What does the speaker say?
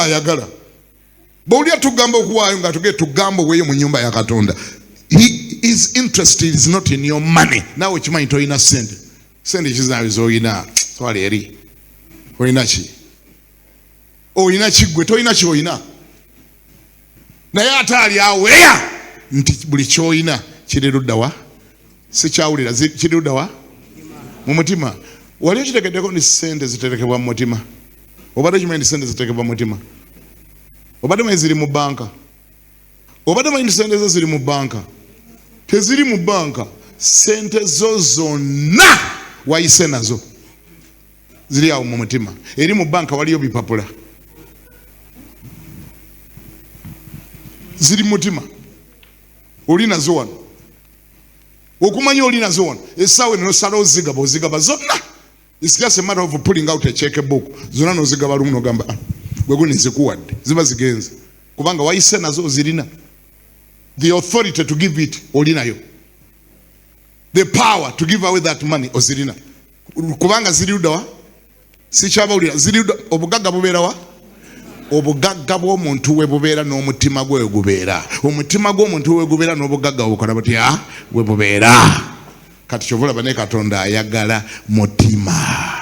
ayagala bawulira tugamba okuwaayo nga tugee tugamba weeyo mu nyumba ya Katonda. His interest is not in your money. Nawe kimanyi toyina sente. Sente kizaayo zoyina twali eri. Oyina ki? Oyina kigwe toyina ki oyina. Naye ate ali aweya nti buli kyoyina kiri ludda wa? Sikyawulira kiri ludda wa? Mu mutima. Wali okitegeddeko nti sente ziterekebwa mu mutima. Obadde kimanyi nti sente ziterekebwa mu mutima. Obadde manyi ziri mu banka. Obadde manyi nti sente zo ziri mu banka. Teziri mu banka. Sente zo zonna wayise nazo ziri awo mu mutima. Eri mu banka waliyo bipapula. Ziri mu mutima. Oli nazo wano. Okumanya oli nazo wano. Essaawa eno osala ozigaba zonna. It's just a matter of pulling out a checkbook. Zonna n'ozigaba lumu n'ogamba gwe guni nzikuwadde. Ziba zigenze. Kubanga wayise nazo zirina. The authority to give it olinayo. The power to give away that money ozirina. Kubanga ziri ludda wa? Sikyabawulira. Ziri ludda obugagga bubeera wa? Obugagga bw'omuntu we bubeera n'omutima gwe gubeera. Omutima gw'omuntu we gubeera n'obugagga bukola butya? We bubeera. Kati kyovula bane Katonda ayagala mutima.